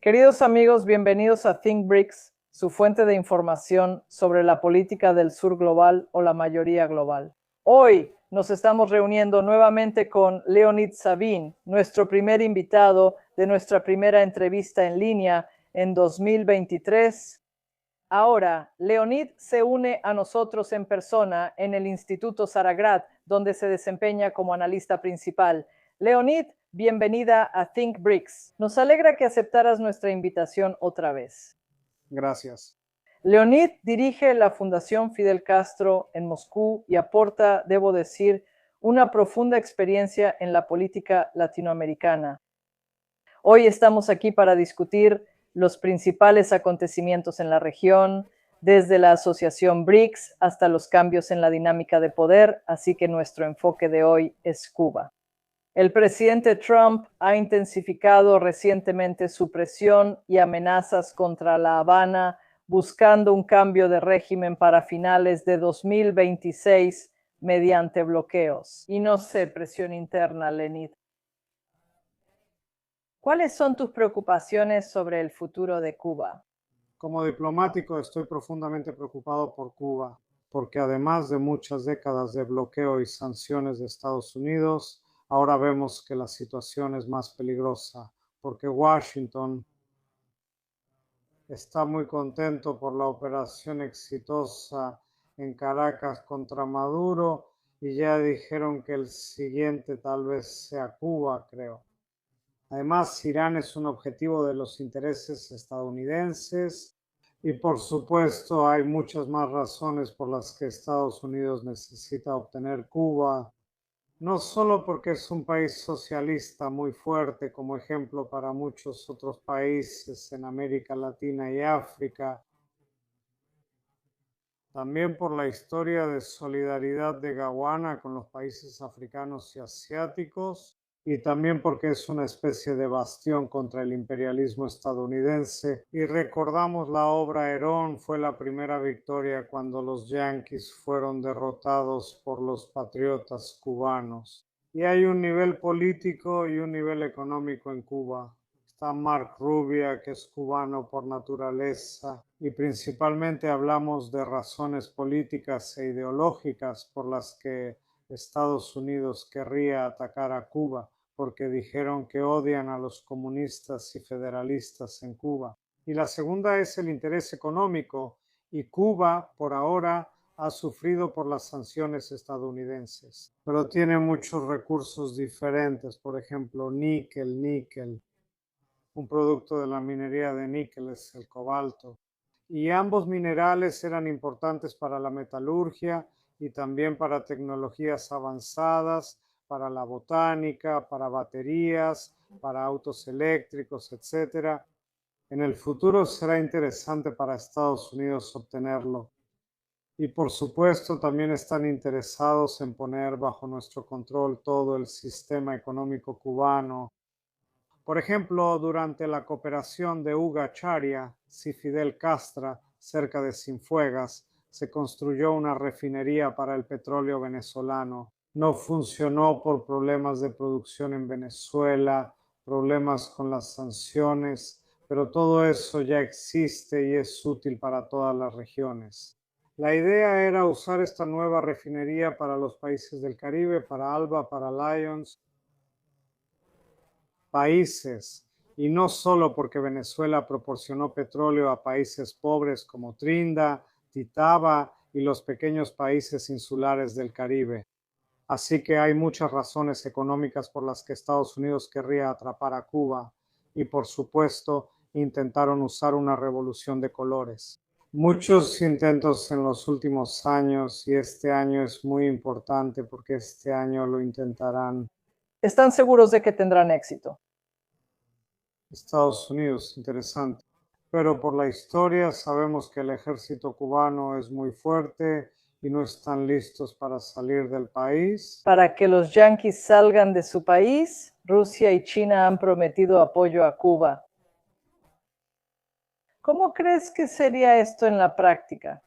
Queridos amigos, bienvenidos a ThinkBricks, su fuente de información sobre la política del sur global o la mayoría global. Hoy nos estamos reuniendo nuevamente con Leonid Savin, nuestro primer invitado de nuestra primera entrevista en línea en 2023. Ahora, Leonid se une a nosotros en persona en el Instituto Saragrad, donde se desempeña como analista principal. Leonid, bienvenida a ThinkBricks. Nos alegra que aceptaras nuestra invitación otra vez. Gracias. Leonid dirige la Fundación Fidel Castro en Moscú y aporta, debo decir, una profunda experiencia en la política latinoamericana. Hoy estamos aquí para discutir los principales acontecimientos en la región, desde la asociación BRICS hasta los cambios en la dinámica de poder, así que nuestro enfoque de hoy es Cuba. El presidente Trump ha intensificado recientemente su presión y amenazas contra La Habana, buscando un cambio de régimen para finales de 2026 mediante bloqueos. Y no sé, presión interna, Leonid. ¿Cuáles son tus preocupaciones sobre el futuro de Cuba? Como diplomático estoy profundamente preocupado por Cuba, porque además de muchas décadas de bloqueo y sanciones de Estados Unidos, ahora vemos que la situación es más peligrosa, porque Washington está muy contento por la operación exitosa en Caracas contra Maduro y ya dijeron que el siguiente tal vez sea Cuba, creo. Además, Irán es un objetivo de los intereses estadounidenses y por supuesto hay muchas más razones por las que Estados Unidos necesita obtener Cuba, no solo porque es un país socialista muy fuerte como ejemplo para muchos otros países en América Latina y África, también por la historia de solidaridad de Gawana con los países africanos y asiáticos, y también porque es una especie de bastión contra el imperialismo estadounidense. Y recordamos la obra Herón, fue la primera victoria cuando los yanquis fueron derrotados por los patriotas cubanos. Y hay un nivel político y un nivel económico en Cuba. Está Mark Rubio, que es cubano por naturaleza, y principalmente hablamos de razones políticas e ideológicas por las que Estados Unidos querría atacar a Cuba, porque dijeron que odian a los comunistas y federalistas en Cuba. Y la segunda es el interés económico, y Cuba, por ahora, ha sufrido por las sanciones estadounidenses, pero tiene muchos recursos diferentes, por ejemplo, níquel. Un producto de la minería de níquel es el cobalto. Y ambos minerales eran importantes para la metalurgia y también para tecnologías avanzadas, para la botánica, para baterías, para autos eléctricos, etc. En el futuro será interesante para Estados Unidos obtenerlo. Y por supuesto también están interesados en poner bajo nuestro control todo el sistema económico cubano. Por ejemplo, durante la cooperación de Hugo Charia y Fidel Castro, cerca de Cienfuegos, se construyó una refinería para el petróleo venezolano. No funcionó por problemas de producción en Venezuela, problemas con las sanciones, pero todo eso ya existe y es útil para todas las regiones. La idea era usar esta nueva refinería para los países del Caribe, para ALBA, para Lions, países, y no solo porque Venezuela proporcionó petróleo a países pobres como Trinidad, Titaba y los pequeños países insulares del Caribe. Así que hay muchas razones económicas por las que Estados Unidos querría atrapar a Cuba y por supuesto intentaron usar una revolución de colores. Muchos intentos en los últimos años y este año es muy importante porque este año lo intentarán. ¿Están seguros de que tendrán éxito? Estados Unidos, interesante. Pero por la historia sabemos que el ejército cubano es muy fuerte y no están listos para salir del país. Para que los yanquis salgan de su país, Rusia y China han prometido apoyo a Cuba. ¿Cómo crees que sería esto en la práctica?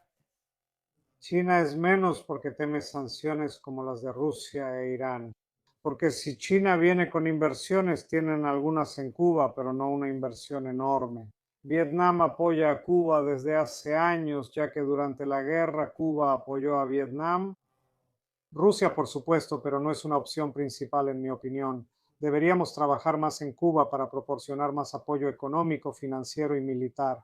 China es menos porque teme sanciones como las de Rusia e Irán. porque si China viene con inversiones, tienen algunas en Cuba, pero no una inversión enorme. Vietnam apoya a Cuba desde hace años, ya que durante la guerra Cuba apoyó a Vietnam. Rusia, por supuesto, pero no es una opción principal en mi opinión. Deberíamos trabajar más en Cuba para proporcionar más apoyo económico, financiero y militar.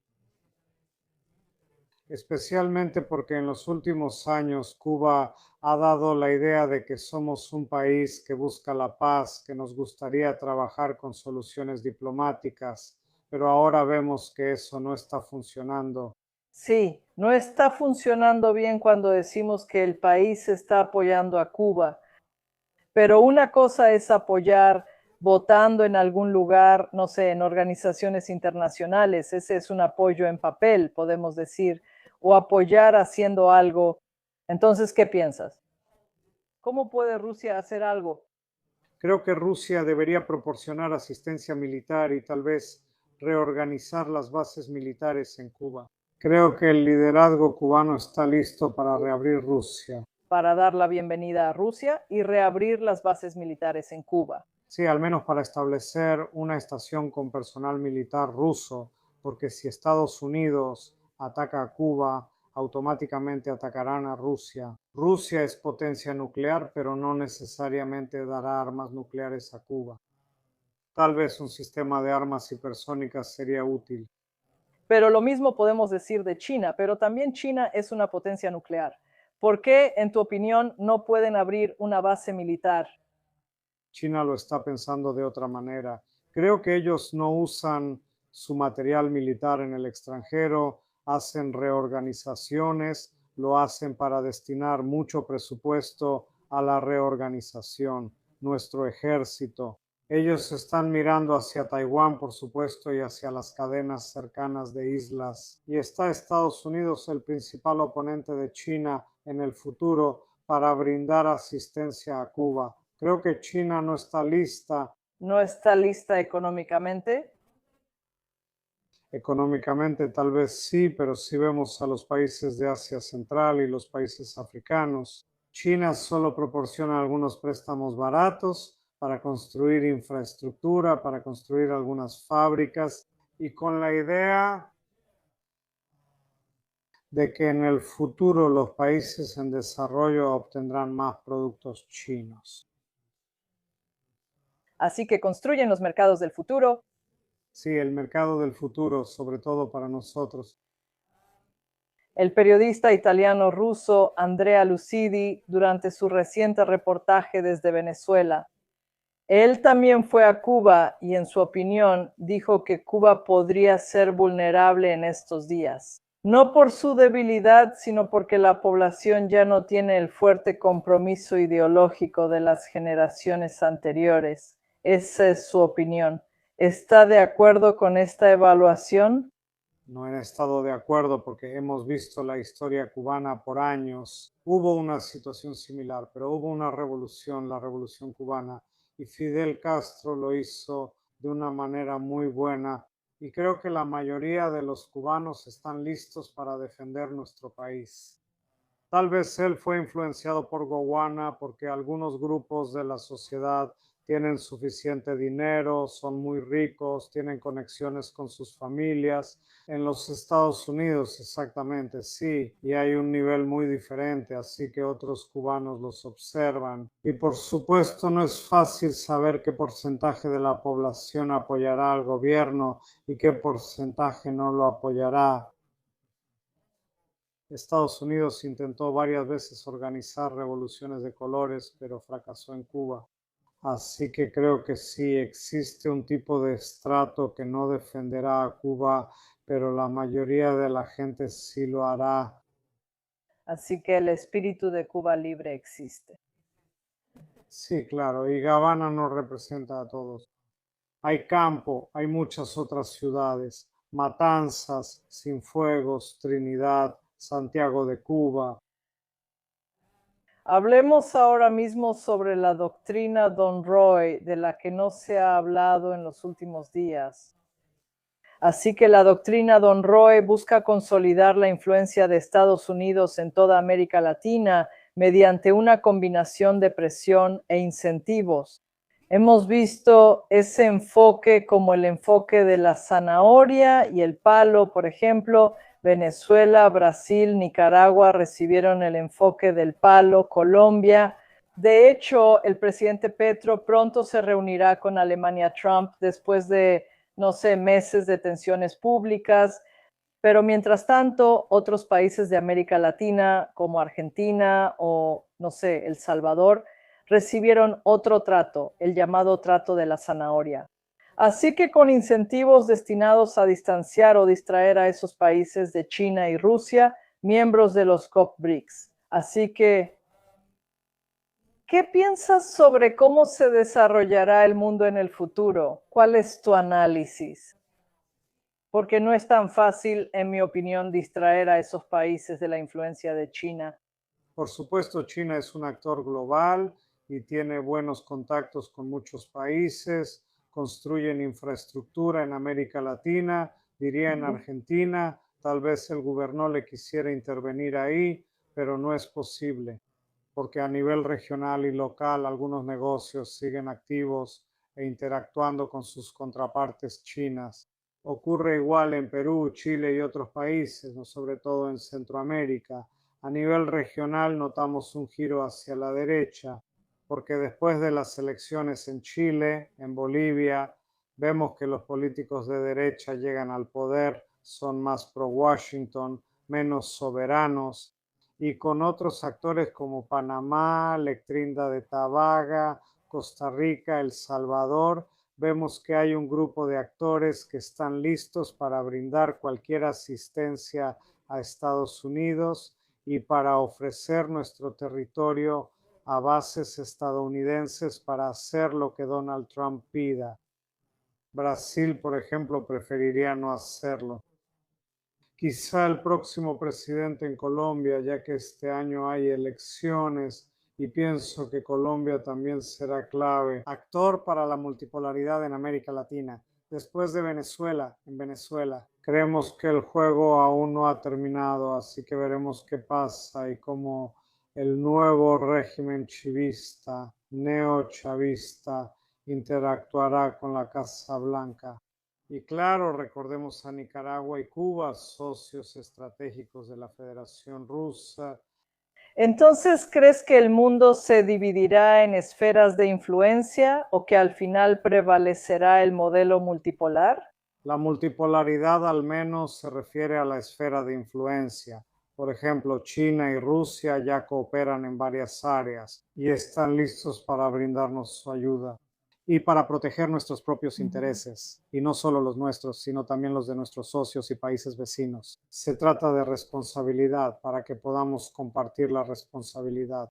Especialmente porque en los últimos años Cuba ha dado la idea de que somos un país que busca la paz, que nos gustaría trabajar con soluciones diplomáticas, pero ahora vemos que eso no está funcionando. Sí, no está funcionando bien cuando decimos que el país está apoyando a Cuba, pero una cosa es apoyar votando en algún lugar, no sé, en organizaciones internacionales, ese es un apoyo en papel, podemos decir, o apoyar haciendo algo. Entonces, ¿qué piensas? ¿Cómo puede Rusia hacer algo? Creo que Rusia debería proporcionar asistencia militar y tal vez reorganizar las bases militares en Cuba. Creo que el liderazgo cubano está listo para reabrir Rusia. Para dar la bienvenida a Rusia y reabrir las bases militares en Cuba. Sí, al menos para establecer una estación con personal militar ruso, porque si Estados Unidos ataca a Cuba, automáticamente atacarán a Rusia. Rusia es potencia nuclear, pero no necesariamente dará armas nucleares a Cuba. Tal vez un sistema de armas hipersónicas sería útil. Pero lo mismo podemos decir de China, pero también China es una potencia nuclear. ¿Por qué, en tu opinión, no pueden abrir una base militar? China lo está pensando de otra manera. Creo que ellos no usan su material militar en el extranjero, hacen reorganizaciones, lo hacen para destinar mucho presupuesto a la reorganización, nuestro ejército. Ellos están mirando hacia Taiwán, por supuesto, y hacia las cadenas cercanas de islas. Y está Estados Unidos, el principal oponente de China en el futuro, para brindar asistencia a Cuba. Creo que China no está lista. ¿No está lista económicamente? Económicamente tal vez sí, pero si vemos a los países de Asia Central y los países africanos, China solo proporciona algunos préstamos baratos para construir infraestructura, para construir algunas fábricas y con la idea de que en el futuro los países en desarrollo obtendrán más productos chinos. Así que construyen los mercados del futuro. Sí, el mercado del futuro, sobre todo para nosotros. El periodista italiano-ruso Andrea Lucidi, durante su reciente reportaje desde Venezuela, él también fue a Cuba y, en su opinión, dijo que Cuba podría ser vulnerable en estos días. No por su debilidad, sino porque la población ya no tiene el fuerte compromiso ideológico de las generaciones anteriores. Esa es su opinión. ¿Está de acuerdo con esta evaluación? No he estado de acuerdo porque hemos visto la historia cubana por años. Hubo una situación similar, pero hubo una revolución, la revolución cubana, y Fidel Castro lo hizo de una manera muy buena. Y creo que la mayoría de los cubanos están listos para defender nuestro país. Tal vez él fue influenciado por Gowana porque algunos grupos de la sociedad tienen suficiente dinero, son muy ricos, tienen conexiones con sus familias. En los Estados Unidos, exactamente, sí, y hay un nivel muy diferente, así que otros cubanos los observan. Y por supuesto no es fácil saber qué porcentaje de la población apoyará al gobierno y qué porcentaje no lo apoyará. Estados Unidos intentó varias veces organizar revoluciones de colores, pero fracasó en Cuba. Así que creo que sí existe un tipo de estrato que no defenderá a Cuba, pero la mayoría de la gente sí lo hará. Así que el espíritu de Cuba libre existe. Sí, claro, y Gavana no representa a todos. Hay campo, hay muchas otras ciudades, Matanzas, Cienfuegos, Trinidad, Santiago de Cuba. Hablemos ahora mismo sobre la doctrina Don Roy, de la que no se ha hablado en los últimos días. Así que la doctrina Don Roy busca consolidar la influencia de Estados Unidos en toda América Latina, mediante una combinación de presión e incentivos. Hemos visto ese enfoque como el enfoque de la zanahoria y el palo, por ejemplo. Venezuela, Brasil, Nicaragua recibieron el enfoque del palo, Colombia. De hecho, el presidente Petro pronto se reunirá con Alemania Trump después de, no sé, meses de tensiones públicas. Pero mientras tanto, otros países de América Latina, como Argentina o, no sé, El Salvador, recibieron otro trato, el llamado trato de la zanahoria. Así que con incentivos destinados a distanciar o distraer a esos países de China y Rusia, miembros de los COP-BRICS. Así que, ¿qué piensas sobre cómo se desarrollará el mundo en el futuro? ¿Cuál es tu análisis? Porque no es tan fácil, en mi opinión, distraer a esos países de la influencia de China. Por supuesto, China es un actor global y tiene buenos contactos con muchos países, construyen infraestructura en América Latina, diría en Argentina, tal vez el gobierno le quisiera intervenir ahí, pero no es posible, porque a nivel regional y local algunos negocios siguen activos e interactuando con sus contrapartes chinas. Ocurre igual en Perú, Chile y otros países, ¿no? Sobre todo en Centroamérica. A nivel regional notamos un giro hacia la derecha, porque después de las elecciones en Chile, en Bolivia, vemos que los políticos de derecha llegan al poder, son más pro-Washington, menos soberanos, y con otros actores como Panamá, Lectrinda de Tabaga, Costa Rica, El Salvador, vemos que hay un grupo de actores que están listos para brindar cualquier asistencia a Estados Unidos y para ofrecer nuestro territorio a bases estadounidenses para hacer lo que Donald Trump pida. Brasil, por ejemplo, preferiría no hacerlo. Quizá el próximo presidente en Colombia, ya que este año hay elecciones y pienso que Colombia también será clave. Actor para la multipolaridad en América Latina. Después de Venezuela, en Venezuela. Creemos que el juego aún no ha terminado, así que veremos qué pasa y cómo el nuevo régimen chivista, neochavista, interactuará con la Casa Blanca. Y claro, recordemos a Nicaragua y Cuba, socios estratégicos de la Federación Rusa. Entonces, ¿crees que el mundo se dividirá en esferas de influencia o que al final prevalecerá el modelo multipolar? La multipolaridad al menos se refiere a la esfera de influencia. Por ejemplo, China y Rusia ya cooperan en varias áreas y están listos para brindarnos su ayuda y para proteger nuestros propios intereses, y no solo los nuestros, sino también los de nuestros socios y países vecinos. Se trata de responsabilidad para que podamos compartir la responsabilidad.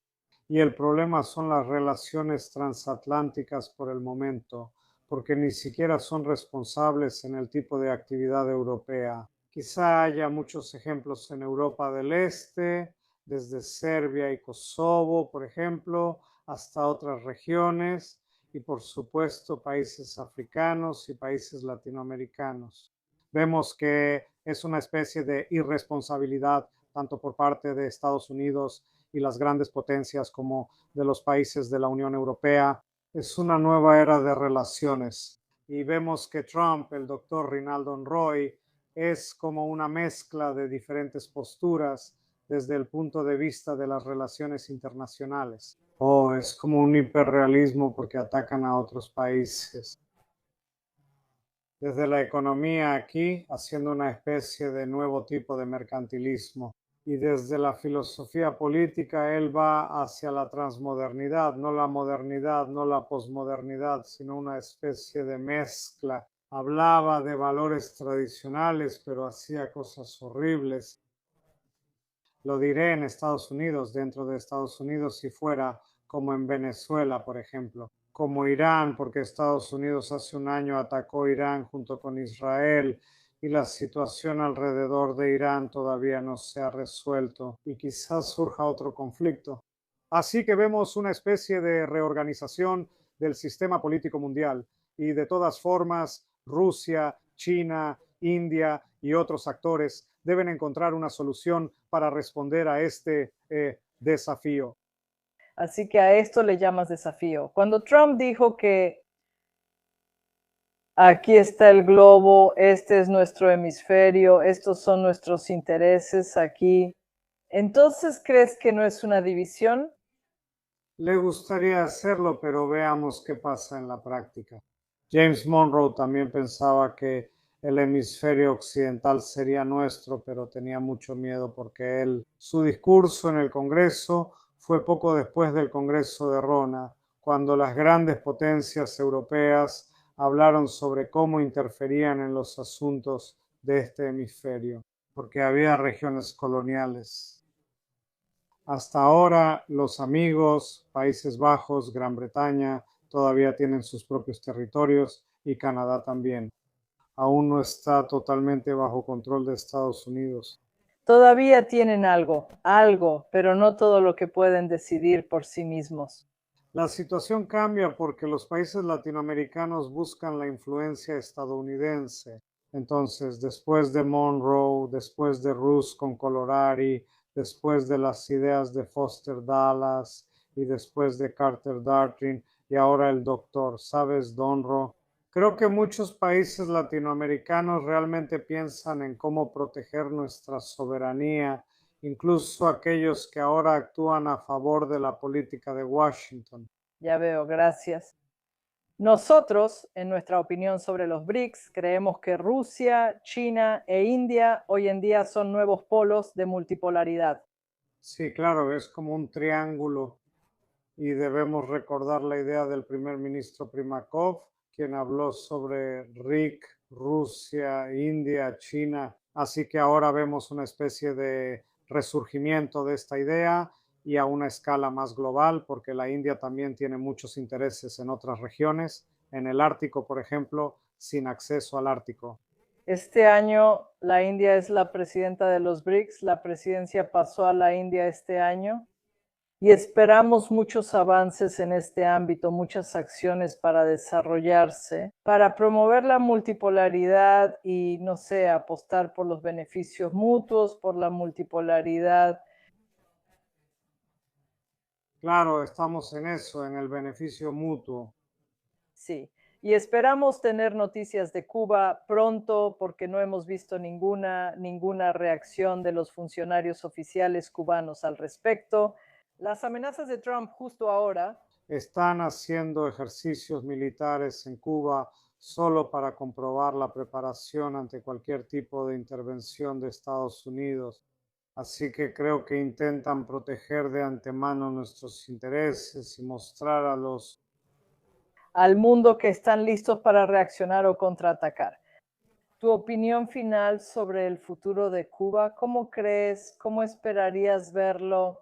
Y el problema son las relaciones transatlánticas por el momento, porque ni siquiera son responsables en el tipo de actividad europea. Quizá haya muchos ejemplos en Europa del Este, desde Serbia y Kosovo, por ejemplo, hasta otras regiones, y por supuesto países africanos y países latinoamericanos. Vemos que es una especie de irresponsabilidad tanto por parte de Estados Unidos y las grandes potencias como de los países de la Unión Europea. Es una nueva era de relaciones y vemos que Trump, el doctor Rinaldo Roy, es como una mezcla de diferentes posturas desde el punto de vista de las relaciones internacionales. Es como un hiperrealismo porque atacan a otros países. Desde la economía aquí, haciendo una especie de nuevo tipo de mercantilismo. Y desde la filosofía política, él va hacia la transmodernidad, no la modernidad, no la posmodernidad, sino una especie de mezcla. Hablaba de valores tradicionales, pero hacía cosas horribles. Lo diré en Estados Unidos, dentro de Estados Unidos y fuera, como en Venezuela, por ejemplo, como Irán, porque Estados Unidos hace un año atacó Irán junto con Israel y la situación alrededor de Irán todavía no se ha resuelto y quizás surja otro conflicto. Así que vemos una especie de reorganización del sistema político mundial y de todas formas Rusia, China, India y otros actores deben encontrar una solución para responder a este desafío. Así que a esto le llamas desafío. Cuando Trump dijo que aquí está el globo, este es nuestro hemisferio, estos son nuestros intereses aquí, entonces, ¿crees que no es una división? Le gustaría hacerlo, pero veamos qué pasa en la práctica. James Monroe también pensaba que el hemisferio occidental sería nuestro, pero tenía mucho miedo porque su discurso en el Congreso fue poco después del Congreso de Rona, cuando las grandes potencias europeas hablaron sobre cómo interferían en los asuntos de este hemisferio, porque había regiones coloniales. Hasta ahora, los amigos, Países Bajos, Gran Bretaña, todavía tienen sus propios territorios y Canadá también. Aún no está totalmente bajo control de Estados Unidos. Todavía tienen algo, pero no todo lo que pueden decidir por sí mismos. La situación cambia porque los países latinoamericanos buscan la influencia estadounidense. Entonces, después de Monroe, después de Rus con Colorado, después de las ideas de Foster Dulles y después de Carter Darting y ahora el doctor Sabes Donro, creo que muchos países latinoamericanos realmente piensan en cómo proteger nuestra soberanía, incluso aquellos que ahora actúan a favor de la política de Washington. Ya veo, gracias. Nosotros, en nuestra opinión sobre los BRICS, creemos que Rusia, China e India hoy en día son nuevos polos de multipolaridad. Sí, claro, es como un triángulo y debemos recordar la idea del primer ministro Primakov, quien habló sobre RIC, Rusia, India, China. Así que ahora vemos una especie de resurgimiento de esta idea y a una escala más global, porque la India también tiene muchos intereses en otras regiones, en el Ártico, por ejemplo, sin acceso al Ártico. Este año la India es la presidenta de los BRICS, la presidencia pasó a la India este año y esperamos muchos avances en este ámbito, muchas acciones para desarrollarse, para promover la multipolaridad y, no sé, apostar por los beneficios mutuos, por la multipolaridad. Claro, estamos en eso, en el beneficio mutuo. Sí, y esperamos tener noticias de Cuba pronto porque no hemos visto ninguna reacción de los funcionarios oficiales cubanos al respecto. Las amenazas de Trump justo ahora Están haciendo ejercicios militares en Cuba solo para comprobar la preparación ante cualquier tipo de intervención de Estados Unidos. Así que creo que intentan proteger de antemano nuestros intereses y mostrar al mundo que están listos para reaccionar o contraatacar. Tu opinión final sobre el futuro de Cuba, ¿cómo crees, cómo esperarías verlo?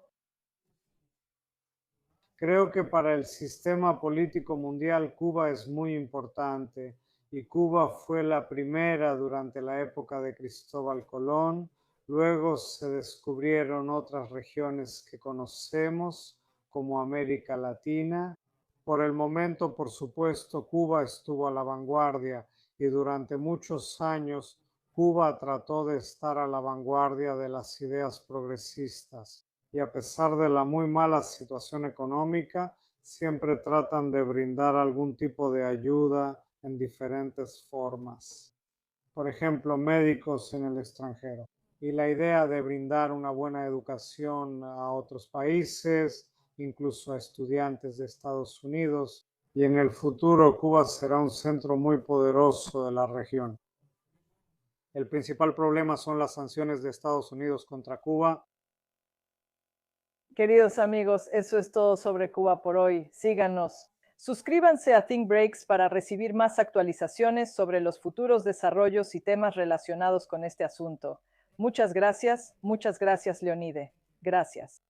Creo que para el sistema político mundial Cuba es muy importante y Cuba fue la primera durante la época de Cristóbal Colón. Luego se descubrieron otras regiones que conocemos como América Latina. Por el momento, por supuesto, Cuba estuvo a la vanguardia y durante muchos años Cuba trató de estar a la vanguardia de las ideas progresistas y a pesar de la muy mala situación económica, siempre tratan de brindar algún tipo de ayuda en diferentes formas. Por ejemplo, médicos en el extranjero. Y la idea de brindar una buena educación a otros países, incluso a estudiantes de Estados Unidos. Y en el futuro Cuba será un centro muy poderoso de la región. El principal problema son las sanciones de Estados Unidos contra Cuba. Queridos amigos, eso es todo sobre Cuba por hoy. Síganos. Suscríbanse a Think Breaks para recibir más actualizaciones sobre los futuros desarrollos y temas relacionados con este asunto. Muchas gracias, Leonide. Gracias.